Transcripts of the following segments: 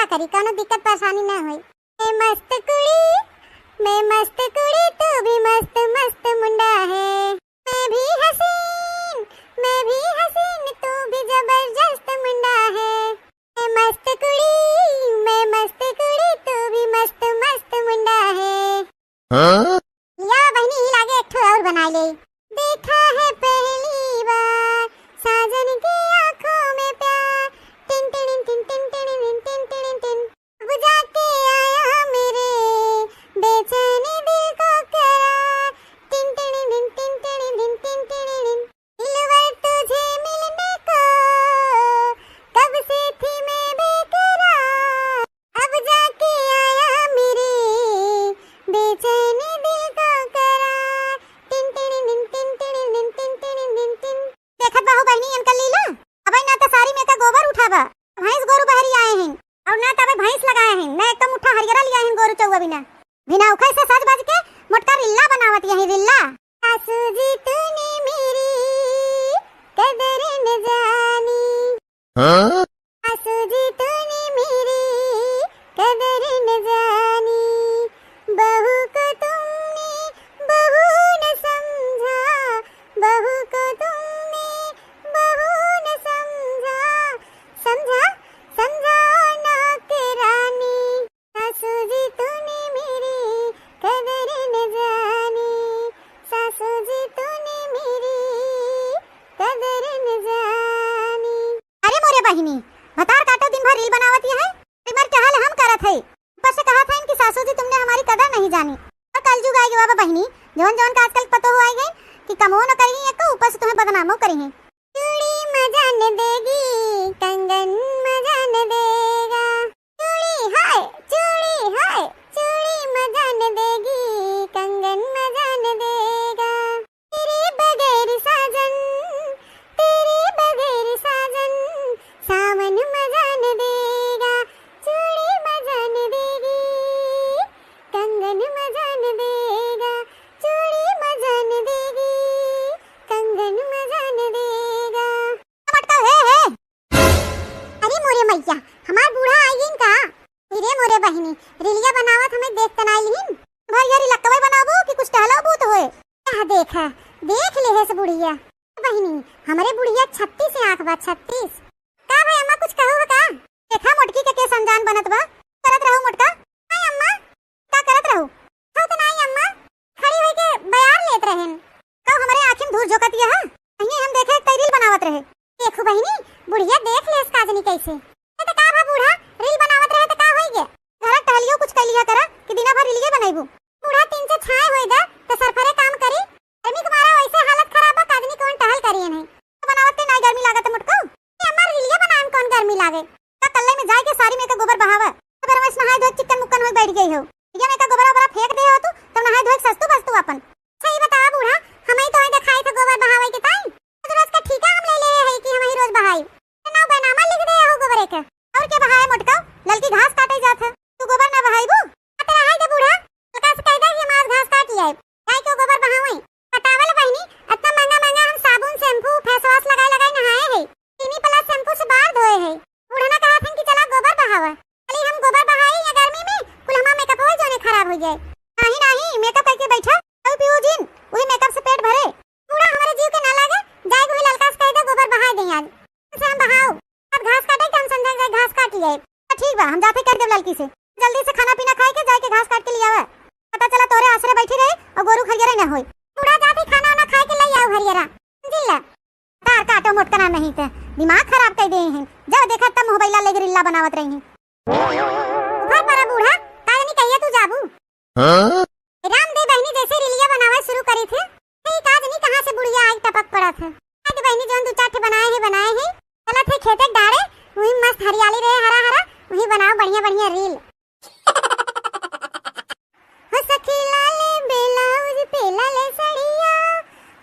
करी, कोनो दिक्कत परेशानी ना होई। मैं मस्त कुड़ी तू भी मस्त मस्त मुंडा है। मैं भी हसीन तू भी जबरदस्त मुंडा है। मैं मस्त कुड़ी तू भी मस्त मस्त मुंडा है। या बहनी ही लागे एक ठो और बना ले। देखा है पहली बार साजन की आंखों में प्यार, tin tin tin tin tin tin tin tin बुझा के आया मेरे बेचैन दिल को करार, tin tin tin tin tin tin tin दिलवर तुझे मिलने को कब से थी मैं बेकरार, अब जाके आया मेरे बेचैन दिल को करार, tin tin tin tin tin tin tin. देखत बाहु बहनी अंकल लीला, अबे ना तो सारी में का गोबर उठाबा, भैंस गोरु बहरी आए हैं और ना तबे भैंस लगाए हैं, ना एकदम मुठा हरियरा लिया हैं गोरु चौवा बिना उखै से सज बज के मोटका रिल्ला बनावत यही रिल्ला। सासू जी तूने मेरी कदर न जानी, सासू जी तूने मेरी कदर न जानी, बहू को तुमने बहू न समझा, बहू को तुमने बहू न समझा, समझा समझा नौकरानी, सासू जी तूने मेरी कदर न जानी, सासू जी तूने मेरी कदर न जानी। अरे मोरे बहिनी भतार काटो दिन भर रील बनावती है, तुम्हार क्या हाल हम करत है, ऊपर से कहा था इनकी सासू जी तुमने हमारी कदर नहीं जानी। और कल जुग आएगी बाबा बहिनी, जवन जवन का आजकल पतो हो आएगी कि कमो न करी एक ऊपर से तुम्हें बदनामो करी है। चूड़ी मजा न देगी कंगन मजा न देगा, चूड़ी हाय चूड़ी मजा न देगी कंगन मजा न देगा, तेरे बगैर साजन सावन मजा न देगा, चूड़ी मजा न देगी कंगन मजा न देगा, चूड़ी मजा न देगी कंगन मजा न देगा। मटका है अरे मोरे मैया हमार बूढ़ा आईगिन का, रे मोरे बहिनी रिलिया बनावत हमें देख तनाइलिन, भर यारी लक्कवे बनाबो कि कुछ टहला बूत होए। देख ले है से बुढ़िया बहिनी, हमारे बुढ़िया 36 से आंख बा 36। का भाई अम्मा कुछ कहो का? देखा मोटकी के संजान बनत बा, करत रहो मोटका। हाय अम्मा का करत रहो? हो तो नहीं अम्मा, खड़ी होई के बयार लेत रहन, कहो हमारे आंखें धूर झोकत है, कहीं हम देखे तैरील बनावत रहे। देखो बहिनी बुढ़िया देख ले इस काजनी कैसे, तो का भा बूढ़ा रील बनावत रहे तो का होई गे, घर टहलियो कुछ कैलिया करा कि दिना भर रीलिए बनाइबू। बूढ़ा 3 से छाए होई दा तो सरफरे काम करी, गर्मी के मारा वैसे हालत खराब बा, काजनी कौन टहल करिए नहीं, तो बनावत नहीं गर्मी लागत मुटको, ये अम्मा रीलिए बनाएम कौन गर्मी लागे, का कल्ले में जाए के सारी में का गोबर बहावा, तो फिर वैसे नहाए धोए चिकन मुक्कन होई बैठ गई हो, ये में का गोबर ओबरा फेंक दे हो तो नहाए धोए सस्तु बस्तु अपन। सही बता बूढ़ा, हमें तो दिखाई था गोबर बहावे के ताई, तो रोज का ठीका हम ले ले है कि हम ही रोज बहाई, ना बैनामा लिख दे हो गोबर के, और के बहाए मोटका ललकी घास काटे जात है, तू गोबर ना बहाईबू तेरा है के बूढ़ा, तो का से कह दे कि मास घास काट लिया गाय के गोबर बहावई। बतावल बहिनी इतना महंगा हम साबुन शैम्पू फेस वॉश लगाए नहाए है, चीनी प्लस शैम्पू से बाल धोए है, बूढ़ा ने कहा था कि चला गोबर बहावा, खाली हम गोबर बहाई या गर्मी में कुल हमारा मेकअप हो जाने खराब हो जाए। नहीं मेकअप करके बैठा और पियो जिन वही मेकअप से पेट भरे, बूढ़ा हमारे जीव के ना लागे, जाए वही ललका से कह दे गोबर बहा दे आज से हम बहाओ, अब घास काटे कि हम समझा जाए घास काट लिया, ठीक बा हम जाते कर दे लड़की से, जल्दी से खाना पीना खाए के जाए के घास काट के लिया, पता चला तोरे आसरे बैठी रहे और गोरू खरियरा न होई, बूढ़ा जाते खाना वाना खाए के ले आओ हरियरा, समझिला तार काटो मोटकना नहीं तो दिमाग खराब कर दे हैं, जब देखा तब मोबाइल ले रिल्ला बनावत रही हैं। भाई बड़ा बूढ़ा काहे नहीं कहिए तू जाबू, रामदेव बहनी जैसे रिलिया बनावे शुरू करी थे, नहीं काज नहीं कहां से बुढ़िया आज टपक पड़ा था, आज बहनी जोन 2-4 बनाए हैं चला थे खेते डाड़े वही मस्त हरियाली रहे हरा वही बनाओ बढ़िया रील। हो सखी लाले ब्लाउज पे लाले सड़िया,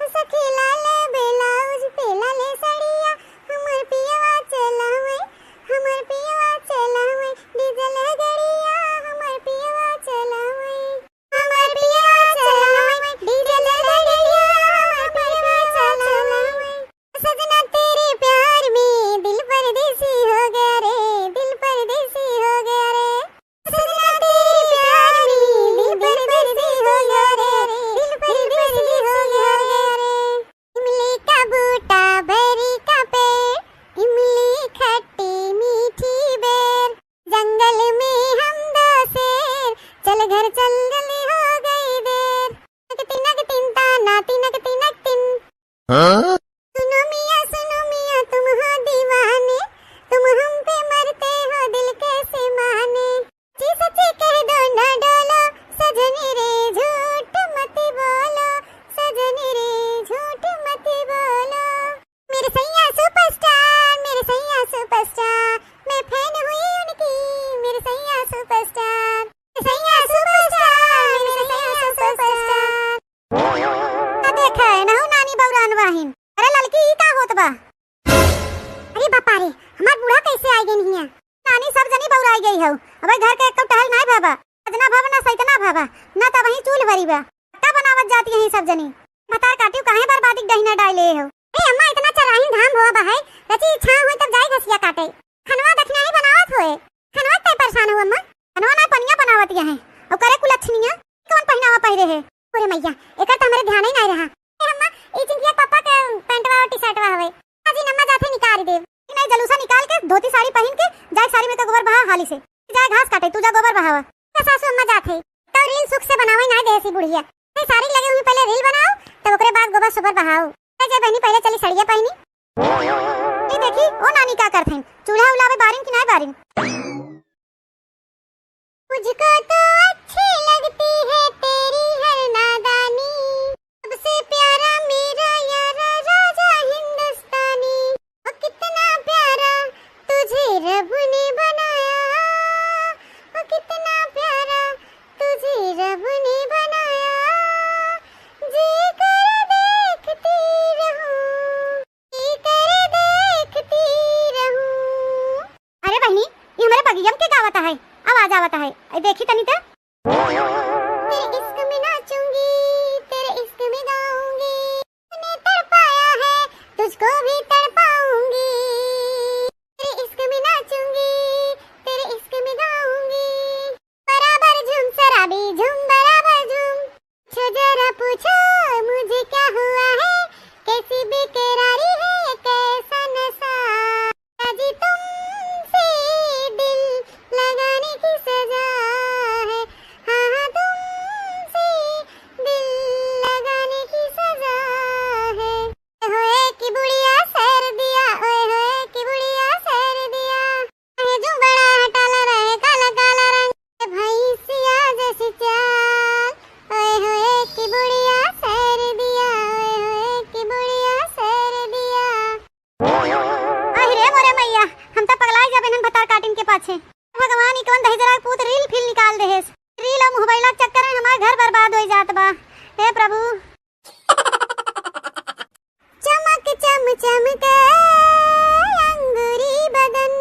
हो सखी लाले ब्लाउज पे लाले सड़िया, हमर पियवा चलावे डीजल गड़िया, हमर पियवा चलावे डीजल गड़िया, हमर पियवा चलावे सुनो मियाँ तुम हो दीवाने, तुम हम पे मरते हो दिल कैसे माने। जी सच्ची कह दो न डोलो सजनी रे झूठ मत बोलो, सजनी रे झूठ मत बोलो। मेरे सैया सुपरस्टार, मेरे सैया सुपरस्टार, मैं फैन हुई उनकी, मेरे सैया सुपरस्टार, मेरे सैया सुपरस्टार, मेरे सैया सुपरस्टार। आ देखा है ना नानी बौरान वाहिन। अरे लड़की ई का होत बा? अरे बापा रे हमार बूढ़ा कैसे आई गई नहीं है? नानी सब जनी बौराई गई हो। अबे घर के एक कप टहल नहीं भाबा, अजना भाबा ना सैतना भाबा, ना त वही चूल भरी बा का बनावत जाती है सब जनी। बतार काटियो काहे बर्बादी डहिना डाले हो? ए अम्मा इतना चराहीन धाम होवा बा है, रची इच्छा होई तब जाई घसिया काटे। खनवा दखना ही बनावत होए, खनवा ते परेशान हो अम्मा, खनवा ना पनिया बनावत है और करे कुलछनिया कौन पहनावा पहिरे है? ओरे मैया एकर त हमरे ध्यान ही नहीं रहा। ए अम्मा ई चिंकिया पापा के पैंटवा और टी-शर्टवा हवे, अजी नम्मा जाथे निकाल देव। नहीं जलूसा निकाल के धोती साड़ी पहन के जाए साड़ी में तो गोबर बहा हाली से जाए घास काटे, तू जा गोबर बहावा। सासू अम्मा जाथे तो रील सुख से बनावे ना देसी बुढ़िया। नहीं साड़ी लगे हुई पहले रील बनाओ तब ओकरे बाद गोबर सुबर बहाओ। जे बहनी पहले चली सड़िया पहनी। ये देखी ओ नानी का करथें, चूल्हा उलावे बारिन की नहीं बारिन। मुझको तो अच्छी लगती है तेरी हर नादानी, सबसे प्यारा मेरा यारा राजा हिंदुस्तानी। ओ कितना प्यारा तुझे रब ने बनाया, ओ कितना प्यारा तुझे रब ने बनाया। जी कर देखती रहूं, जी कर देखती रहूं। अरे बहनी ये हमारे बगियम के गावता है, आवाज आवता है, देखी तनी तो। तेरे इश्क में नाचूंगी, तेरे इश्क में गाऊंगी, तूने तड़पाया है तुझको भी तड़पाऊंगी। तेरे इश्क में नाचूंगी, तेरे इश्क में गाऊंगी, बराबर झूम सराबी झूम बराबर झूम। पूछो जरा पूछो मुझे क्या हुआ है, कैसी बेकरारी है कैसा नशा। अजी तुमसे दिल लगाने की सजा है, हाँ हाँ तुमसे दिल लगाने की सजा है। होए की बुढ़िया सैर दिया, ओए होए की बुढ़िया सैर दिया। अरे जो बड़ा हटाला रहे काला काला रंग भैंसिया जैसी चाल। ओए होए की बुढ़िया सैर दिया, ओए होए की बुढ़िया सैर दिया। अरे मोरे मैया हम तो पगला जब हम भतार काटिन के पाछे। भगवान कौन दही जरा पूत रील फिल निकाल दे है। रील और मोबाइल के चक्कर में हमार घर बर्बाद हो जात बा। हे प्रभु चमक चम चमके अंगूरी बदन,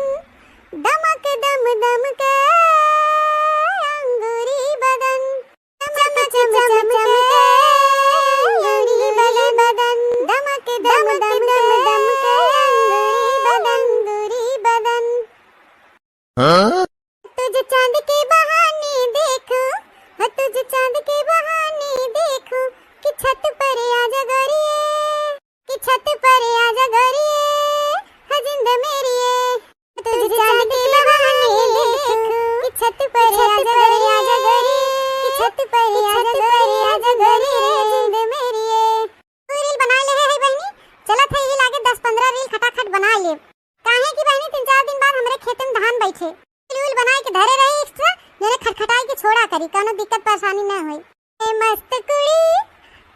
दमक दम दम के अंगूरी बदन। चमक चम चमके अंगूरी बदन, दमक दम दम दम के अंगूरी बदन। तुझे चांद के बहाने देखूं, तुझे चांद के बहाने देखूं, कि छत पर आजा गोरिये, कि छत पर आजा गोरिये, है जिंद मेरी। तुझे चांद के बहाने देखूं, कि छत पर आजा गोरिये, कि छत पर आजा गोरिये, जिंद मेरी। रील बना ले है बहनी, चलत है ये लागे 10-15 रील खटाखट बना ले। काहे की बहनी 3-4 दिन बाद हमरे खेत में धान बैठे रील बनाए के धरे रही एक्स्ट्रा, मेरे खटखटाई के छोड़ा करी, कोनो दिक्कत परेशानी ना होई। मैं मस्त कुड़ी,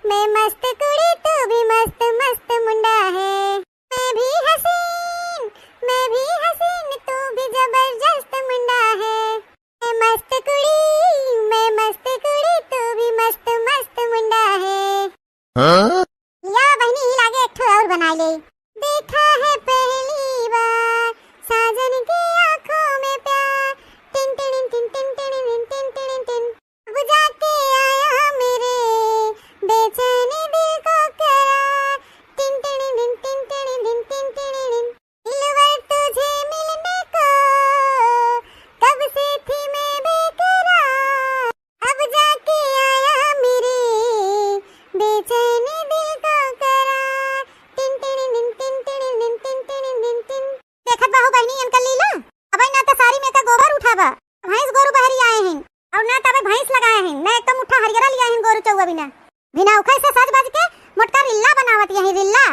मैं मस्त कुड़ी, तू भी मस्त मस्त मुंडा है। मैं भी हसीन, मैं भी हसीन, तू भी जबरदस्त मुंडा है। मैं मस्त कुड़ी, मैं मस्त कुड़ी, तू भी मस्त मस्त मुंडा है। या बहनी लागे एक ठो और बना ले। देखा है पहली बार साजन की आंखों में प्यार, tin tin tin tin tin tin tin tin, बुझा के आया मेरे बेचैनी दिल को करार। Tin tin tin tin tin tin tin, दिलवर तुझे मिलने को कब से थी मैं बेकरार, अब जाके आया मेरे बेचैनी दिल को करार। Tin tin tin tin tin tin tin tin. देखत बाहु बहनी अंकल लीला, अबे ना तो सारी में का गोबर उठावा, भैंस गोरु बहरी आए हैं और ना तबे भैंस लगाए हैं, ना एकदम उठा हरियरा लिया हैं गोरु चौवा बिना बिना उखै से सज बज के मोटका रिल्ला बनावत यही रिल्ला।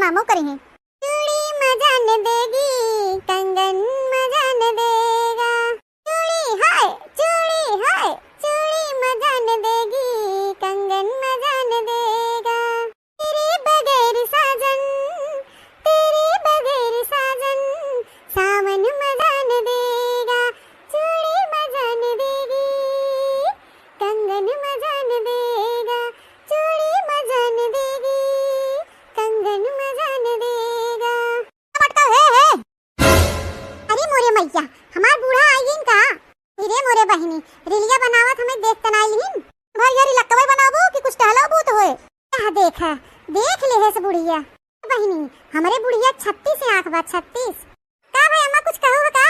कामों करी हैं। चूड़ी मजा न देगी, कंगन मजा न देगा। चूड़ी हाय, चूड़ी हाय, चूड़ी मजा न देगी, कंगन मजा न देगा। तेरे बगैर साजन, तेरे बगैर साजन, सावन मजा न देगा। चूड़ी मजा न देगी, कंगन मजा न देगा। चूड़ी मजा न देगी, कंगन मजा न देगा। मटका है। अरे मोरे मैया, हमार बूढ़ा आईन का। रे मोरे बहिनी, रिलिया बनावत हमें देख तना आईन। भाई यार लकवे बनाबो कि कुछ टहलाबो तो होए। देखा देख ले है से बुढ़िया बहिनी, हमारे बुढ़िया 36 आंख बा 36। का भाई अम्मा कुछ कहो का?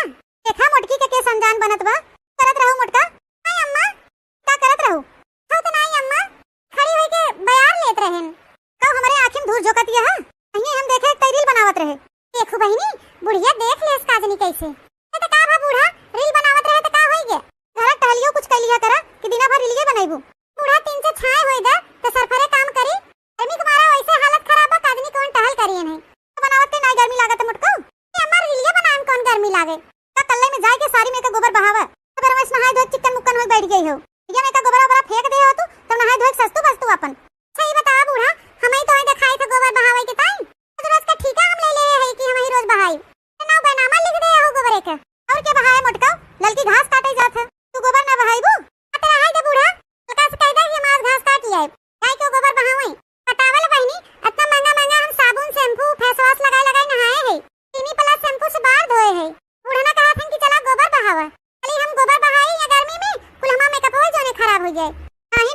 देखा मोटकी के केस अनजान बनत बा। करत रहो मोटका। हाय अम्मा का करत रहो? हो तो नहीं अम्मा, खड़ी होई के बयार लेत रहन। कब हमारे आंखें धूर झोकत है। अहीं हम देखे रील बनावत रहे। देखो बहिनी, बुढ़िया देख ले इस काजनी कैसे। ए त का भा बूढ़ा रील बनावत रहे त का होई गे? घर टहलियो कुछ कैलिया करा कि दिना भर रील बनाइबू। बूढ़ा 3 से छाए होई दा त सरफरे काम करी। गर्मी के मारा वैसे हालत खराब बा, काजनी कौन टहल करिए नहीं। तो बनावत के नहीं गर्मी लागत मुटको। ये हमार रीलिया बनान कौन गर्मी लागे। का कल्ले में जाए के सारी में का गोबर बहावा। अगर मैं नहाए धोए चिकन मुक्कन होई बैठ गई हो। ये में का गोबर ओबरा फेंक दे हो तू नहाए धोए सस्तु बस्तु अपन। सही बता बूढ़ा, हमें तो दिखाई था गोबर बहावे के टाइम। तो रोज का ठीका हम ले ले है कि हम ही रोज बहाई। ना बनामा लिख दे हो गोबर एक। और के बहाए मुटका, ललकी घास काटे जात है। तू गोबर ना बहाईबू। अतरा हाय दे बूढ़ा, लका से कह दे कि हम आज घास काट लिया है। गाय के गोबर बहावे। बतावल बहिनी, इतना महंगा हम साबुन शैम्पू फेस वॉश लगाए नहाए है। चीनी प्लस शैम्पू से बाल धोए है। बूढ़ा ना कहा था कि चला गोबर बहावा। खाली हम गोबर बहाई या गर्मी में कुल हमारा मेकअप हो जाने खराब हो जाए।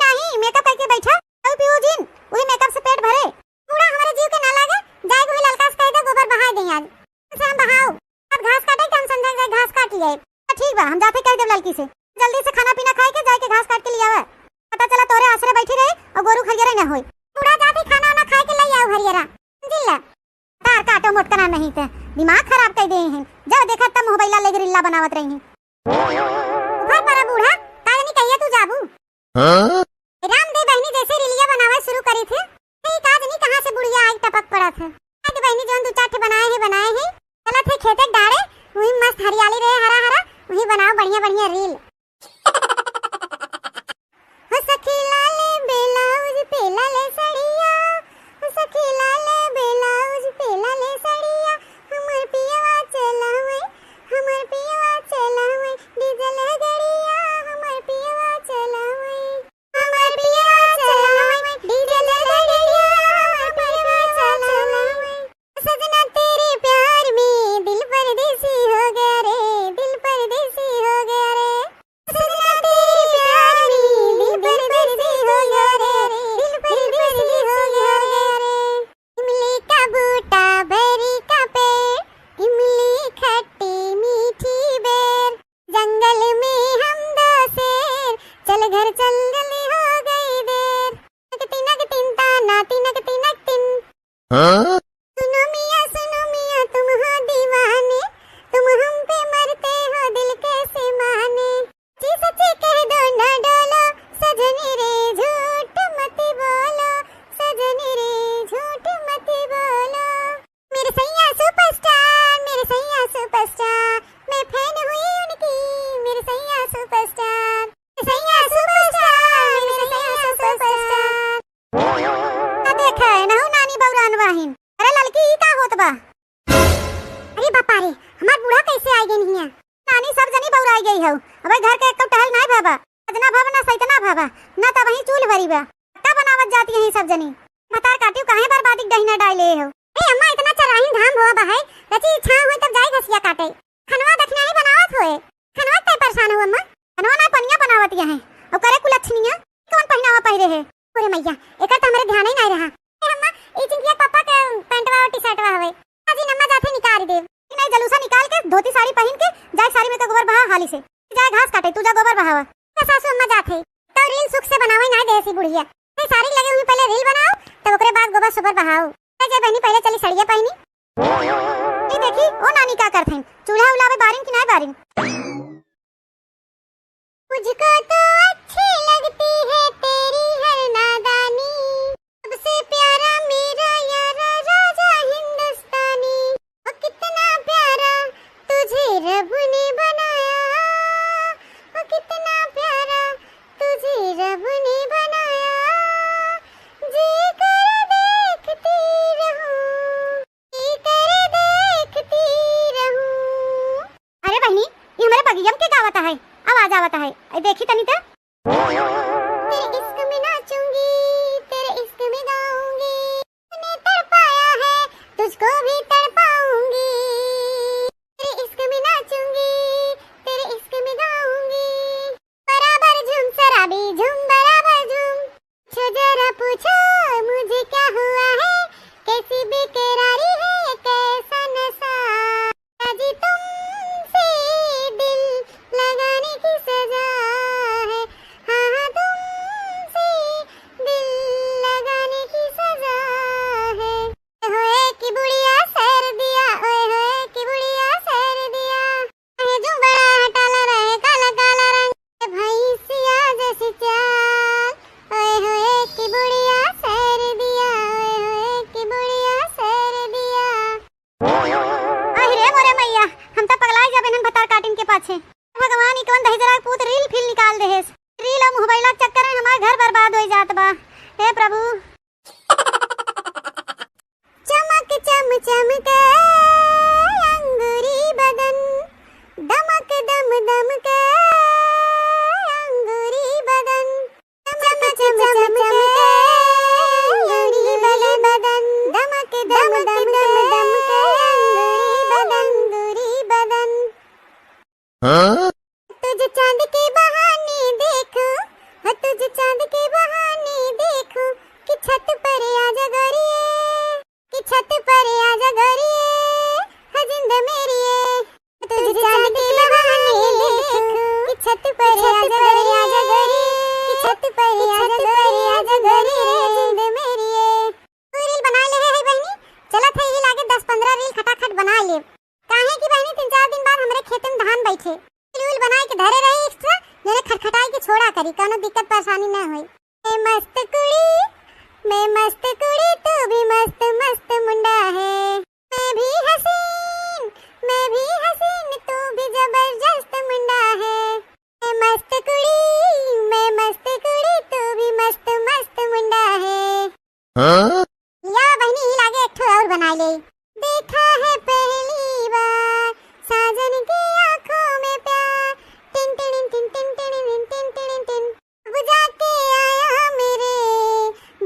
नहीं मेकअप करके बैठा और पियो जिन वही मेकअप से पेट भरे। बूढ़ा हमारे जीव के ना लागे, जाए कोई ललका से कह दे गोबर बहा दे आज। से हम बहाओ अब घास काटे के हम समझे जाए घास काट लिया है। ठीक बा, हम जाते कह दे लड़की से जल्दी से खाना पीना खाए के जाए के घास काट के लिया है। पता चला तोरे आसरे बैठी रहे और गोरू खलियरे ना होई। बूढ़ा जाते खाना वाना खाए के ले आओ हरियरा। जिल्ला तार काटो मोटकना नहीं थे, दिमाग खराब कर दे हैं। जब देखा तब मोबाइल ले रिल्ला बनावत रही हैं। भाई बड़ा बूढ़ा काहे नहीं कहिए तू जाबू। रामदेव बहनी जैसे रिलिया बनावे शुरू करी थे, ये काजनी कहां से बुढ़िया आई टपक पड़ा था। आज बहनी जोन 2-4 बनाए हैं चला थे खेते डाड़े वही मस्त हरियाली रहे हरा हरा वही बनाओ बढ़िया रील। हो सखी लाले ब्लाउज पे लाले सड़िया, हो सखी लाले ब्लाउज पे लाले सड़िया। हमर पियवा चलावे, हमर पियवा चलावे डीजल गड़िया। हमर पियवा चलावे, हमर पियवा चलावे डीजल गड़िया। हमर पियवा चलावे। सजना तेरे प्यार में दिल परदेसी हो गया रे, दिल परदेसी हो गया रे। सजना तेरे प्यार में दिल परदेसी हो गया रे, दिल परदेसी हो गया रे। इमली का बूटा बेरी का पेड़, इमली खट्टी मीठी बेर। जंगल में हम 2 शेर, चल घर चल जल्दी हो गई देर। नक तिनक तिनता ना तिनक तिनक तिन। सुनो मियां तुम हो दीवाने, तुम हम पे मरते हो दिल कैसे माने। जी सच्चे कह दो ना डोलो, सजनी रे झूठ मत बोलो, सजनी रे झूठ मत बोलो। मेरे सैया सुपरस्टार, मेरे सैया सुपरस्टार, मैं फैन हुई उनकी, मेरे सैया सुपरस्टार, मेरे सैया सुपरस्टार, मेरे सैया सुपरस्टार। आ देखा है ना नानी बौरान वाहिन। अरे लड़की ई का होत बा। अरे बापा रे, हमार बूढ़ा कैसे आई गई नहीं है। नानी सब जनी बौराई गई हो। अबे घर के एक तो टहल नहीं भाबा, अजना भाबा ना सैतना भाबा ना त वही चूल भरी बा। का बनावत जाती है सब जनी। बतार काटियो काहे बर्बादी दहिना डाले हो। ए अम्मा इतना चराही धाम होवा बा है, रची इच्छा होई तब जाई घसिया काटे। खनवा दखना ही बनावत होए। खनवा ते परेशान हो अम्मा। खनवा ना पनिया बनावत है और करे कुलछनिया कौन पहनावा पहिरे है। ओरे मैया एकर त हमरे ध्यान ही नहीं रहा। ए अम्मा ई चिंकिया पापा के पैंटवा और टी-शर्टवा हवे। अजी नम्मा जाथे निकाल देव। नहीं जलूसा निकाल के धोती साड़ी पहन के जाए साड़ी में का गोबर बहा हाली से। जाए घास काटे तू जा गोबर बहावा। का सासू अम्मा जाथे तो रील सुख से बनावे ना देसी बुढ़िया। नहीं साड़ी लगे हुई पहले रील बनाओ तब ओकरे बाद गोबर सुबर बहाओ। जे बहनी पहले चली सड़िया पहनी। ये देखी ओ नानी का करथें चूल्हा उलावे बारिन की नहीं बारिन। मुझको तो अच्छी लगती है तेरी हर नादानी, सबसे प्यारा मेरा यारा राजा तुझको भी तड़पाऊंगी, तेरे इश्क में नाचूंगी, तेरे इश्क में गाऊंगी। बराबर झूम शराबी झूम बराबर झूम, पूछो जरा पूछो मुझे क्या हुआ है, कैसी बेकरारी है कैसा नशा, जी तुमसे दिल लगाने की सजा है, हाँ हाँ तुमसे दिल लगाने की सजा है। होए कि बुढ़िया सैर दिया, ओए होए कि बुढ़िया सैर दिया, अरे जो बड़ा हटाला रहे काला काला रंग भैंसिया जैसी चाल, ओए होए कि बुढ़िया सैर दिया, ओए होए कि बुढ़िया सैर दिया। अरे मोरे मैया हम तो पगला जा बेनन भतार काटिन के पाछे, भगवान ई कौन दही जरा पूत रील फिल निकाल दे है, रील और मोबाइल के चक्कर में हमार घर बर्बाद हो जात बा। हे प्रभु चमक चम चमके अंगूरी बदन, दमक दम दम के अंगूरी बदन, चमक चम चमके अंगूरी बदन, दमक दम दम दम के अंगूरी बदन। तुझे चांद के बहाने देखो, तुझे चांद के बहाने देखो, कि छत पर आजा गोरिये, कि छत पर आजा गोरिये, हजिंद मेरिये। तुझे चांद के बहाने देखो, कि छत पर आजा गोरिये, कि छत पर आजा गोरिये, हजिंद मेरिये। तू रील बना ले है बहनी, चला था ये लागे 10-15 रील खटाखट बना ले, काहे की बहनी 3-4 दिन बाद हमरे खेत में धान बैठे, रील बनाए के धरे रही एक्स्ट्रा, जने खटखटाई के छोड़ा करी, कोनो दिक्कत परेशानी ना होई। ए मस्त कुड़ी, मैं मस्त कुड़ी, तू भी मस्त मस्त मुंडा है, मैं भी हसीन, मैं भी हसीन, तू भी जबरदस्त मुंडा है। ए मस्त कुड़ी, मैं मस्त कुड़ी, तू भी मस्त मस्त मुंडा है। या बहनी ही लागे एक ठो और बना ले, देखा है पहली बार साजन की आंखों में प्यार, tin tin tin tin tin tin tin tin, बुझा के आया मेरे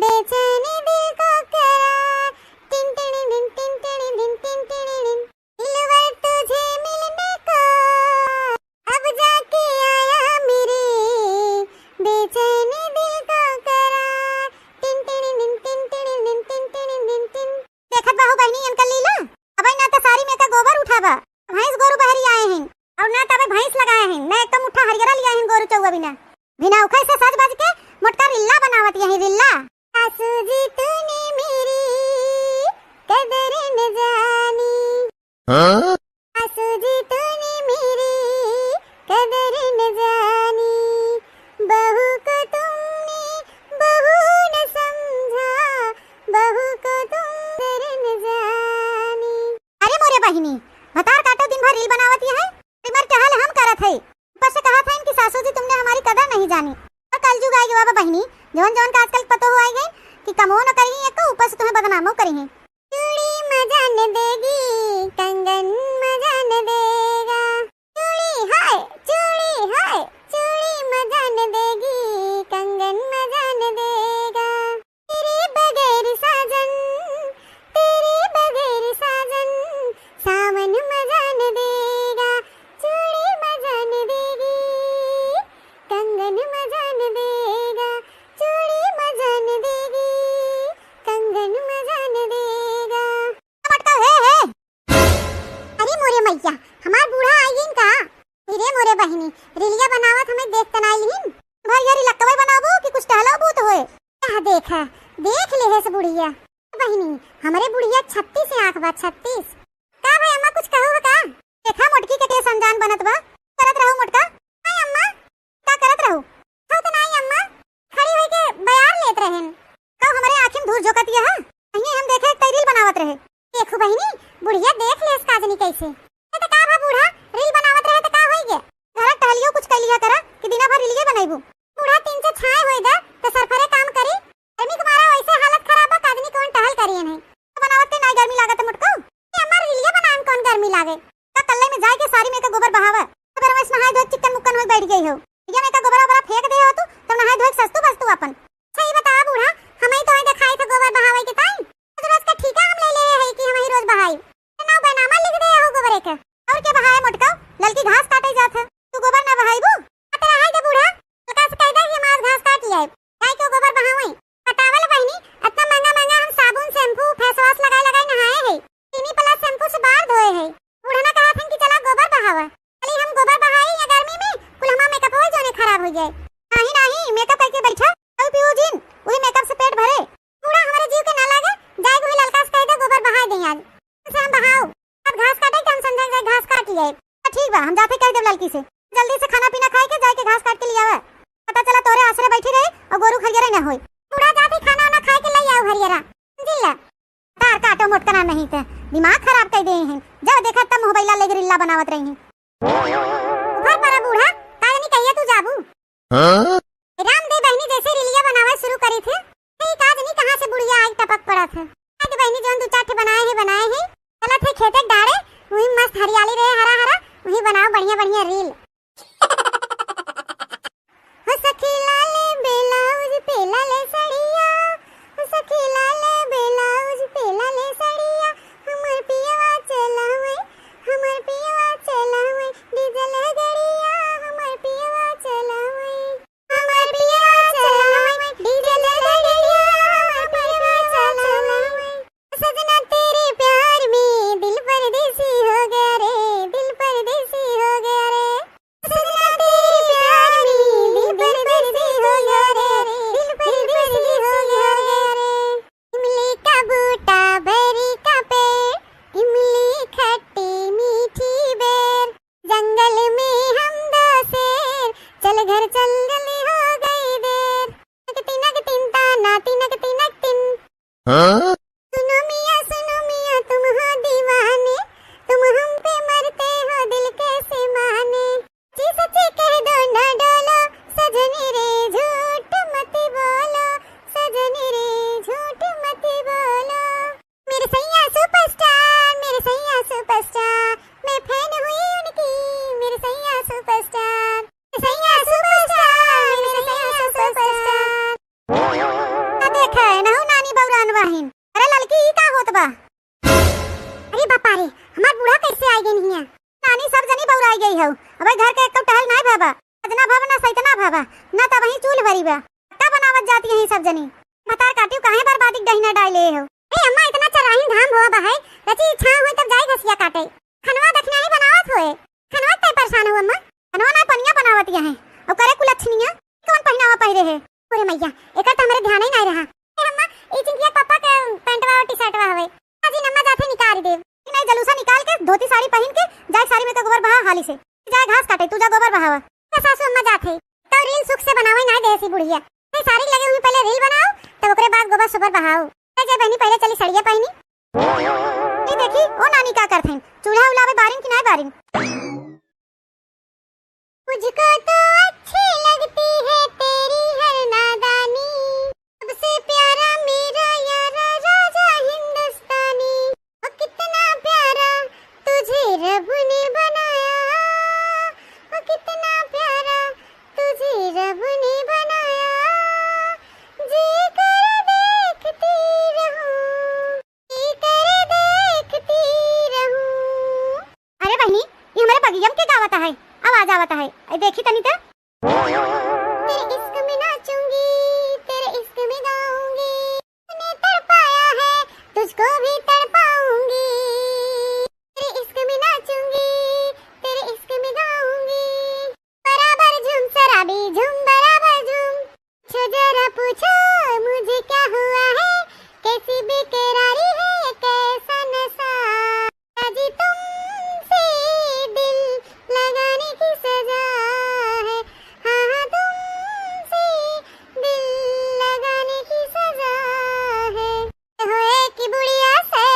बेचैनी दिल को करार, tin tin tin tin tin tin tin, दिलवर तुझे मिलने को अब जाके आया मेरे बेचैनी दिल को करार, tin tin tin tin tin tin tin. देखत बाहु बहनी इनका लीला, अबे ना तो सारी में का गोबर उठावा, भैंस गोरु बहरी आए हैं, और ना तबे भैंस लगाए हैं, ना एक मुट्ठा हरियरा लिया हैं गोरु चौवा बिना बिना उखै से सज बज के मोटका रिल्ला बनावत यही रिल्ला। सासू जी तूने मेरी कदर न जानी, सासू जी तूने मेरी कदर न जानी, बहू को तुमने बहू न समझा, बहू को तुम कदर न जानी। अरे मोरे बहिनी भतार काटो दिन भर रील बनावत है, मर टहल हम करत है, ऊपर से कहा था इनकी सासू जी तुमने हमारी कदर नहीं जानी, और कल जुग आएगी बाबा बहनी, जौन जौन का आजकल पतो हो आएगी कि कमो न करेंगे एक तो ऊपर से तुम्हें बदनामो करेंगे। चूड़ी मजा न देगी, कंगन मजा न देगा, चूड़ी हाय चूड़ी मजा न देगी, कंगन मजा न देगा, तेरे बगैर साजन, तेरे बगैर साजन, सावन मजा न देगा, चूड़ी मजा न देगी, कंगन मजा न देगा, चूड़ी मजा न देगी, कंगन मजा न देगा। मटका है। अरे मोरे मैया हमार बूढ़ा आईन का, अरे मोरे बहिनी रीलिया बनावत हमें देख तना आईन, भाई यार लकवे बनाबो कि कुछ टहलाबो तो होए, क्या देखा देख ले है से बुढ़िया बहिनी, हमरे बुढ़िया 36 से आंख बा 36। का भाई अम्मा कुछ कहो का, देखा मोटकी के टेस अनजान बनत बा, करत रहू मोटका। हाय अम्मा का करत रहू, हो तो नहीं अम्मा, खड़ी होई के बयार लेत रहन, कब हमरे आंखें धूर झोकत है, अहीं हम देखे रील बनावत रहे, देखो बहिनी बुढ़िया देख ले इस काजनी कैसे, ए त का भा बूढ़ा रील बनावत रहे त का होई गे, घर टहलियो कुछ कैलिया करा कि दिना भर रील बनाइबू, बूढ़ा 3 से छाए होई दा त सरफरे काम करी, गर्मी के मारा वैसे हालत खराब बा, काजनी कौन टहल करिए नहीं, बनावत के नहीं गर्मी लागत मुटको, ये अम्मा रीलिया बनान कौन गर्मी लागे, का कल्ले में जाके सारी में का गोबर बहावा, अगर मैं नहाए धोए चिकन मुक्कन होई बैठ गई हो, ये में का गोबर ओबरा फेंक दे हो तू नहाए धोए सस्तु बस्तु अपन। सही बता बूढ़ा, हमें तो दिखाई था गोबर बहावे के टाइम, तो रोज का ठीका हम ले ले है कि हम से हम बहाओ अब घास काटे के हम समझ गए घास काट लिए। ठीक बा हम जाते कह देव लड़की से जल्दी से खाना पीना खाए के जाए के घास काट के ले आवे। पता चला तोरे आसरे बैठी रही और गोरू खरियरा न होई। पूरा जाती खाना वाना खाए के ले आओ हरियरा जिल्ला तार काटो मोटकना नहीं ते दिमाग खराब कर दे हैं। जब देखा तब मोबाइल ले रिल्ला बनावत रही हैं। घर पर बूढ़ा काहे नहीं कहिए तू जाबू रामदेव बहनी जैसे रिलिया बनावे शुरू करी थे ठीक आज नहीं कहां से बुढ़िया आई टपक पड़ा था। आज बहनी जोन दो चार बनाए हैं चला थे खेते डाड़े वही मस्त हरियाली रहे हरा हरा वही बनाओ बढ़िया बढ़िया रील। हो सखी लाले ब्लाउज पे लाले सड़िया हो सखी लाले ब्लाउज पे लाले सड़िया हमर पियवा चलावे डीजल गड़िया हमर पियवा चलावे डीजल गड़िया हमर पियवा चलावे। सजना तेरे प्यार में दिल परदेसी हो गया रे दिल परदेसी हो गया रे। सजना तेरे प्यार में दिल परदेसी हो गया रे दिल परदेसी हो गया रे। इमली का बूटा बेरी का पेड़ इमली खट्टी मीठी बेर जंगल में हम दो शेर चल घर चल जल्दी हो गई देर। नक तिन ताना तिनक तिनक तिन सुनो मियां तुम हो दीवाने तुम हम पे मरते हो दिल कैसे माने। जी सच्ची कह दो न डोलो सजनी रे झूठ मत बोलो सजनी रे झूठ मत बोलो। मेरे सैया सुपरस्टार मैं फैन हुई उनकी मेरे सैया सुपरस्टार मेरे सैया सुपरस्टार। देखा है ना नानी बौरान वाहिन अरे लड़की ई का होत बा। अरे बापा रे हमार बूढ़ा कैसे आई गई हिया नानी सब जनी बौराई गई हो। अबे घर के एक तो टहल नहीं भाबा अजना भाबा ना सैतना भाबा ना त वही चूल भरी बा का बनावत जाती है सब जनी। मतार काटियो काहे बर्बादी डहिना डाले हो। ए अम्मा इतना चराही धाम होआ बा है रची इच्छा होई तब जाई घसिया काटे खनवा दखना ही बनावत होए खनवा तय परेशान हो अम्मा खनवा ना पनिया बनावत है और करे कुलछनिया कौन पहनावा पहिरे है। ओरे मैया एकर त हमरे ध्यान ही नहीं रहा। ए अम्मा ई चिंकिया पापा के पैंटवा और टी-शर्टवा हवे अजी नम्मा जाथे निकाल देव नहीं जलूसा निकाल के धोती साड़ी पहन के जाए साड़ी में का गोबर बहा हाली से जाए घास काटे तू जा गोबर बहावा सासू अम्मा जाथे तो रील सुख से बनावे ना देसी बुढ़िया नहीं साड़ी लगे हुई पहले रील बनाओ तब ओकरे बाद गोबर सुबर बहाओ। जे बहनी पहले चली सड़िया पहनी ये देखी ओ नानी का करथे चूल्हा उलावे बारिन कि नहीं बारिन। मुझको तो अच्छी लगती है तेरी हर नादानी सबसे प्यारा मेरा यारा राजा हिंदुस्तानी। ओ कितना प्यारा तुझे रब ने बनाया ओ कितना प्यारा तुझे रब ने बनाया जी कर देखती रहूं जी कर देखती रहूं। अरे बहनी ये हमारे बगियम के गावता है आवाज आवता है देखी तनी त तेरे इश्क में नाचूंगी तेरे इश्क में गाऊंगी तूने तड़पाया है तुझको भी तड़पाऊंगी तेरे इश्क में नाचूंगी तेरे इश्क में गाऊंगी बराबर झूम शराबी झूम बराबर झूम छो जरा पूछो मुझे क्या हुआ है कैसी बेकरारी है ये कैसा नशा अजी तुमसे दिल लगाने की सजा है हाँ तुमसे दिल लगाने की सजा है होए कि बुढ़िया से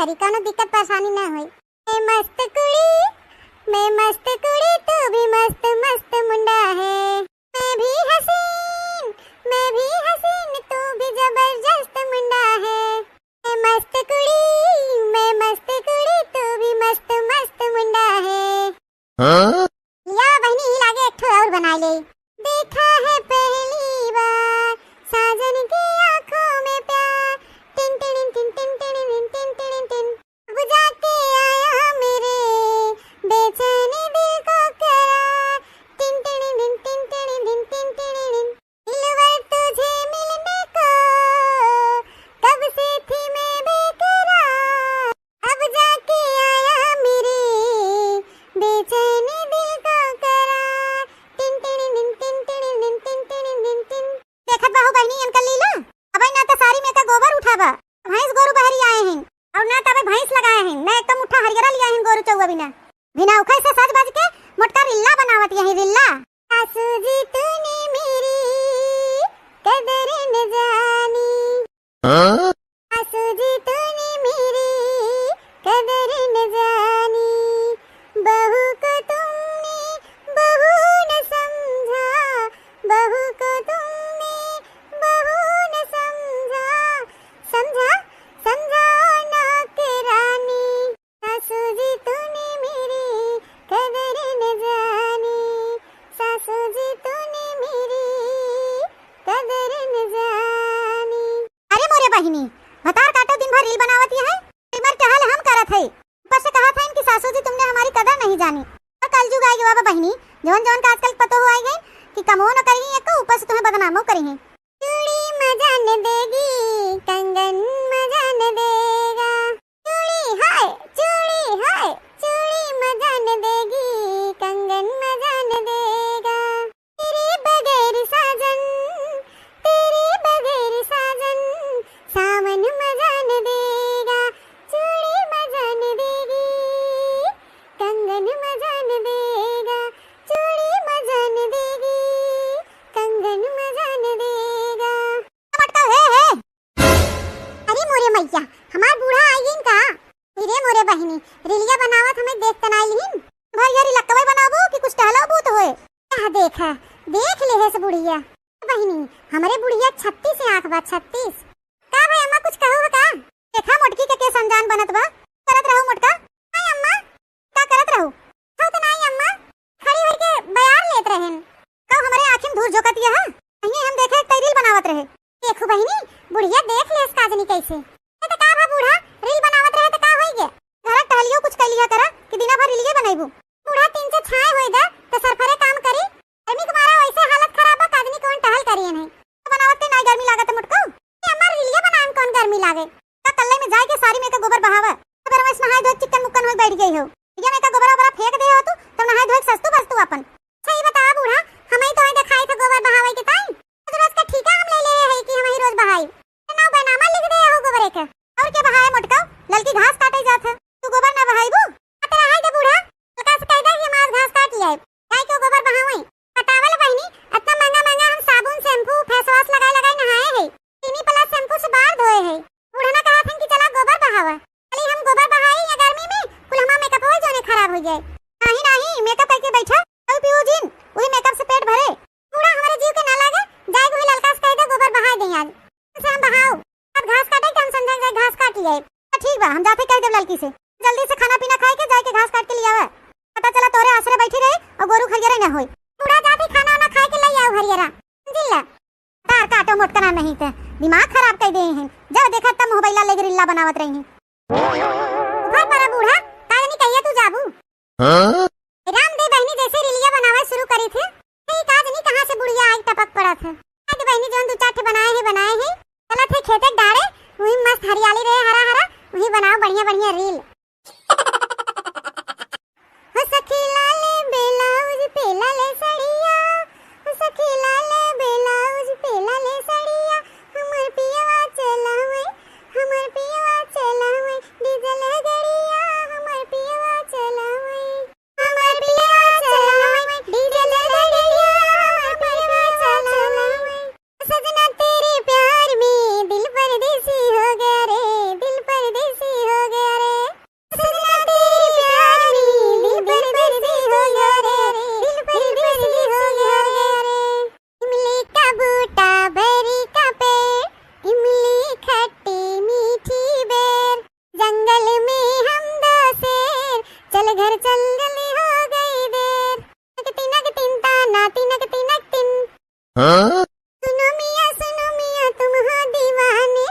करी, कोनो दिक्कत परेशानी ना होई। मैं मस्त कुड़ी तू भी मस्त मस्त मुंडा है। मैं भी हसीन तू भी जबरदस्त मुंडा है। मैं मस्त कुड़ी तू भी मस्त मस्त मुंडा है। हाँ? लिया बहनी ही लागे एक ठो और बना ले। देखा है पहली बार साजन की आंखों में प्यार, tin tin tin tin tin tin tin tin बुझा के आया मेरे बेचैनी दिल को करार, tin tin tin tin tin tin tin दिलवर तुझे मिलने को कब से थी मैं बेकरार, अब जाके आया मेरे बेचैनी दिल को करार, tin tin tin tin tin tin tin tin. देखत बाहु बहनी अंकल लीला, अबे ना तो सारी में का गोबर उठाबा, भैंस गोरु बहरी आए हैं और ना तबे भैंस लगाए हैं, ना एकदम उठा हरियरा लिया हैं गोरु चौवा बिना उखै से सज बज के मोटका रिल्ला बनावत यही रिल्ला। सासू जी तूने मेरी कदर न जानी, सासू जी तूने मेरी कदर न जानी, बहू को तुमने बहू न समझा, बहू को तुमने बहू न समझा, समझा समझा नौकरानी, सासू जी तूने मेरी कदर न जानी, सासू जी तूने मेरी कदर न जानी। अरे मोरे बहिनी भतार काटो दिन भर रील बनावत है, इमर टहल हम करत है, ऊपर से कहा था इनकी सासू जी तुमने हमारी कदर नहीं जानी। और कल जुग आएगी बाबा बहिनी, जवन जवन का आजकल पतो हुआ है कि कमो न करी एक ऊपर से तुम्हें बदनामो करी है। चूड़ी मजा न देगी कंगन मजा न देगा, चूड़ी हाय चूड़ी मजा न देगी कंगन मजा न देगा, तेरे बगैर साजन सावन मजा न देगा, चूड़ी मजा न देगी कंगन मजा न देगा, चूड़ी मजा न देगी कंगन मजा न देगा। मटका है अरे मोरे मैया हमार बूढ़ा आईगिन का, रे मोरे बहिनी रिलिया बनावत हमें देख तनाइलिन, भर यारी लक्कवे बनाबो कि कुछ टहला बूत होए। देख ले है से बुढ़िया बहिनी, हमारे बुढ़िया 36 से आंख बा 36। का भाई अम्मा कुछ कहो का? देखा मोटकी के संजान बनत बा, करत रहो मोटका। हाय अम्मा का करत रहो? हो तो नहीं अम्मा, खड़ी होई के बयार लेत रहन, कहो हमारे आंखें धूर झोकत है, कहीं हम देखे रील बनावत रहे। देखो बहिनी बुढ़िया देख ले इस काजनी कैसे, तो का भा बूढ़ा रील बनावत रहे तो का होई गे, घर टहलियो कुछ कैलिया करा कि दिना भर रील बनाइबू। बूढ़ा 3 से छाए होई दा तो सरफरे काम करी, गर्मी के मारे वैसे हालत खराब बा, काजनी कौन टहल करिए नहीं, तो बनावत नहीं गर्मी लागत मुटको, ये हमार रीलिया बनान कौन गर्मी लागे, का कल्ले में जाए के सारी में का गोबर बहावा, अगर मैं नहाए धोए चिकन मुक्कन होई बैठ गई हो, या में का गोबर ओबरा फेंक दे हो तू नहाए धोए सस्तु बस्तु अपन। सही बता बूढ़ा, हमें तो दिखाई था गोबर बहावे के टाइम, रोज का ठीका हम ले ले है कि हम ही रोज बहाई, ना बनामा लिख दे हो गोबर एक और के बहाए मोटका, ललकी घास काटे जात है, तू गोबर ना बहाईबू तेरा है दे बूढ़ा, तो का से कह दे कि मास घास काट आए, गाय को गोबर बहावई। बतावल बहिनी इतना महंगा हम साबुन शैम्पू फेस वॉश लगाए नहाए है, चीनी प्लस शैम्पू से बाल धोए है, बूढ़ा ने कहा था कि चला गोबर बहावा, खाली हम गोबर बहाई या गर्मी में कुल हमारा मेकअप हो जाने खराब हो जाए। नहीं मेकअप करके बैठा और पियो जिन वही मेकअप से पेट भरे, बूढ़ा हमारे जीव के ना लागे, जाए वही ललका से कह दे गोबर बहा दे आज से हम बहाओ, अब घास काटे हम समझा जाए घास काट लिया, ठीक बा हम जाते कह दे लड़की से जल्दी से खाना पीना खाए के जाए के घास काट के लिया, पता चला तोरे आसरे बैठी रहे और गोरू खलिया ना होई, बूढ़ा जाते खाना वाना खाए के ले आओ हरियरा जिल्ला, तार काटो मोटकना नहीं थे दिमाग खराब कर दे हैं, जब देखा तब मोबाइल ले रिल्ला बनावत रही हैं। भाई बड़ा बूढ़ा काजनी कहिए तू जाबू, हां रामदेव बहनी जैसे रिलिया बनावे शुरू करी थे, ये काजनी कहां से बुढ़िया आई टपक पड़ा था, आज बहनी जोन 2-4 बनाए हैं चला थे खेते डारे वही मस्त हरियाली रहे हरा हरा, वही बनाओ बढ़िया रील। हो सखी लाले ब्लाउज पे लाले सड़िया, हो सखी लाले ब्लाउज पे लाले सड़िया, हमर पियवा चलावे डीजल गड़िया, हमर पियवा चलावे डीजल गड़िया, हमर पियवा चलावे। सजना तेरे प्यार में दिल परदेसी हो गया रे, दिल परदेसी हो गया सुनो मियाँ तुम हो दीवाने,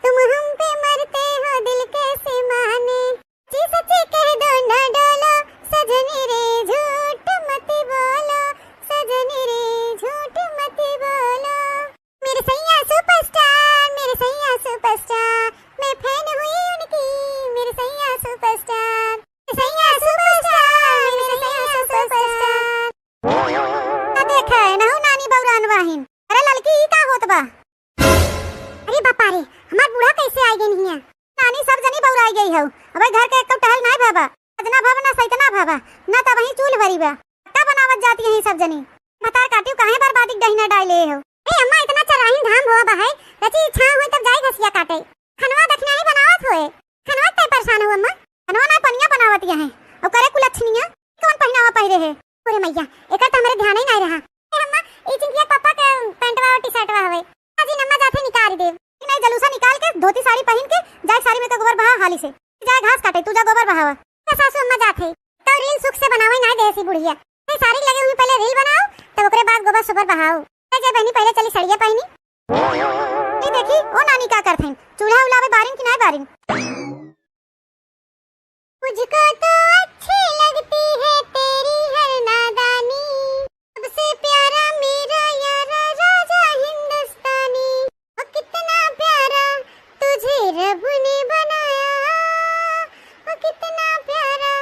तुम हम पे मरते हो दिल कैसे माने। जी सच्ची कह दो ना डोलो, सजनी रे झूठ मत बोलो, सजनी रे झूठ मत बोलो। मेरे सैया सुपरस्टार, मेरे सैया सुपरस्टार, मैं फैन हुई उनकी, मेरे सैया सुपरस्टार, सैया सुपरस्टार, मेरे सैया सुपरस्टार। ना देखा है ना नानी बौरान वाहिन। अरे लड़की ई का होत बा? अरे बापा रे, हमार बूढ़ा कैसे आई गई नहीं है? नानी सब जनी बौराई गई हो। अबे घर के एक कप टहल नहीं भाबा, अजना भाबा ना सैतना भाबा, ना त वही चूल भरी बा। का बनावत जाती है सब जनी? बतार काटियो काहे बर्बादी डहिना डाले हो? ए अम्मा इतना चराहीन धाम होवा बा है, रची इच्छा होई तब जाई घसिया काटे। खनवा दखना ही बनावत होए। खनवा ते परेशान हो अम्मा? खनवा ना पनिया बनावत है और करे कुलछनिया कौन पहनावा पहिरे है? अरे मैया एकर त हमरे ध्यान ही नहीं रहा। ए अम्मा ई चिंकिया पापा के पैंटवा और टी-शर्टवा हवे, अजी नम्मा जाथे निकाल दे। नहीं जलूसा निकाल के धोती साड़ी पहन के जाए साड़ी में तो गोबर बहा हाली से जाए घास काटे, तू जा गोबर बहावा। सासू अम्मा जाथे तो रील सुख से बनावे नहीं देसी बुढ़िया। नहीं साड़ी लगे हुई पहले रील बनाओ तब ओकरे बाद गोबर सुबर बहाओ। जे बहनी पहले चली सड़िया पहनी। नहीं देखी ओ नानी का करथें, चूल्हा उलावे बारिन की नहीं बारिन। मुझको तो अच्छी लगती है तेरी हर नादानी, सबसे प्यारा मेरा यारा राजा हिंदुस्तानी। ओ कितना प्यारा तुझे रब ने बनाया, ओ कितना प्यारा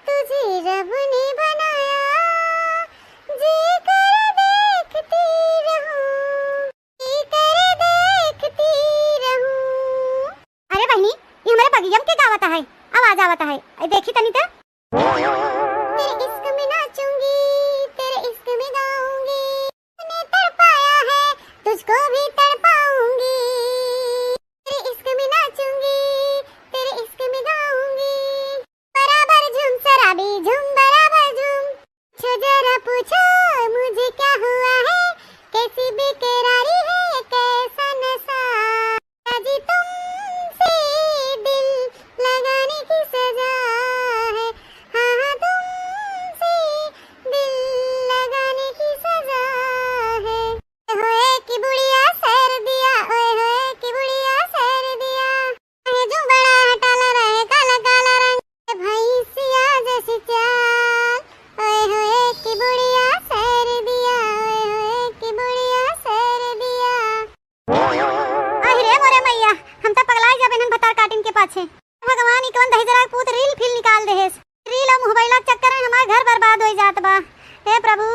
तुझे रब ने बनाया। जी कर देखती रहूं, जी कर देखती रहूं। अरे बहनी ये हमारे बगियम के गावत है, आवाज आवत है, देखी तनी तो। तेरे इश्क में नाचूंगी, तेरे इश्क में गाऊंगी, तूने तड़पाया है तुझको भी तड़पाऊंगी। तेरे इश्क में नाचूंगी, तेरे इश्क में गाऊंगी, बराबर झूम सराबी झूम बराबर झूम। पूछो जरा पूछो मुझे क्या हुआ है, कैसी बेकरारी है कैसा नशा। अजी तुमसे दिल लगाने की सजा है, हाँ हाँ तुमसे दिल लगाने की सजा है। होए की बुढ़िया सैर दिया, ओए होए की बुढ़िया सैर दिया। अरे जो बड़ा हटाला रहे काला काला रंग भैंसिया जैसी चाल। ओए होए की बुढ़िया सैर दिया, ओए होए की बुढ़िया सैर दिया। अरे मोरे मैया हम तो पगलाई जाबे हम भतार काटिन के पाछे। भगवान ई कौन दही जरा पूत रील फिल निकाल दे है। रील और मोबाइल के चक्कर में हमार घर बर्बाद हो जात बा। हे प्रभु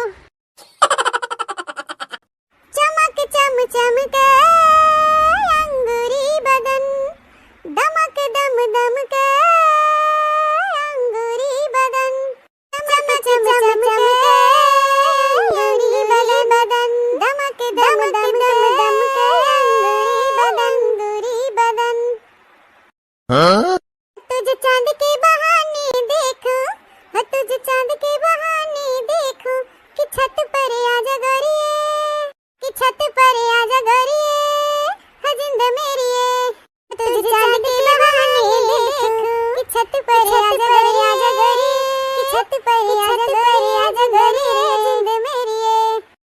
चमक चम चमके अंगूरी बदन, दमक दम दम के अंगूरी बदन। चमक चम चमके अंगूरी बदन, दमक दम दम दम के अंगूरी बदन। तुझे चांद के बहाने देखो, तुझे चांद के बहाने देखो, कि छत पर आजा गोरिये, कि छत पर आजा गोरिये, हजिंद मेरिये। तुझे चांद के बहाने देखो, कि छत पर आजा गोरिये, कि छत पर आजा गोरिये, हजिंद मेरिये।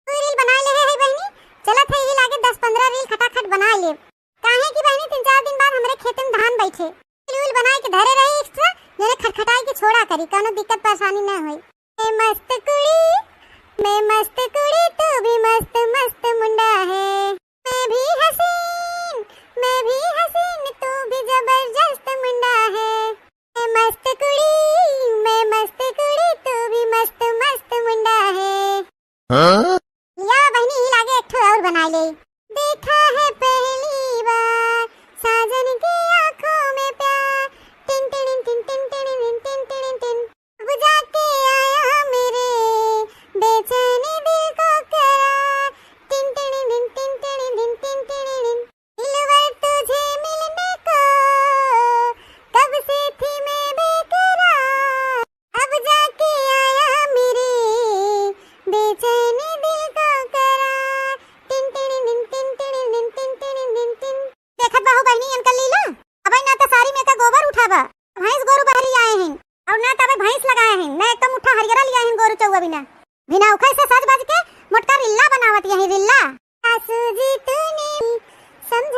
तू रील बना ले है बहनी, चलत है ये लागे 10-15 रील खटाखट बना ले। काहे की बहनी 3-4 दिन बाद हमरे खेत में धान बैठे रील बनाए के धरे रही एक्स्ट्रा, जने खटखटाई के छोड़ा करी, कोनो दिक्कत परेशानी ना होई। मैं मस्त कुड़ी, मैं मस्त कुड़ी, तू भी मस्त मस्त मुंडा है। मैं भी हसीन, मैं भी हसीन, तू भी जबरदस्त मुंडा है। मैं मस्त कुड़ी, मैं मस्त कुड़ी, तू भी मस्त मस्त मुंडा है। या बहनी लागे एक ठो और बना ले। देखा है पहली बार साजन की आंखों में प्यार, tin tin tin tin tin tin tin tin, बुझा के आया मेरे बेचैनी दिल को करार। Tin tin tin tin tin tin tin, दिलवर तुझे मिलने को कब से थी मैं बेकरार, अब जाके आया मेरे बेचैनी दिल को करार। Tin tin tin tin tin tin tin tin. देखत बाहु बहनी अंकल लीला, अबे ना तो सारी में का गोबर उठावा, भैंस गोरु बहरी आए हैं, और ना तबे भैंस लगाए हैं, ना एक मुट्ठा हरियरा लिया हैं गोरु चौवा बिना बिना उखै से सज बज के मोटका रिल्ला बनावत यही रिल्ला। सासू जी तूने समझा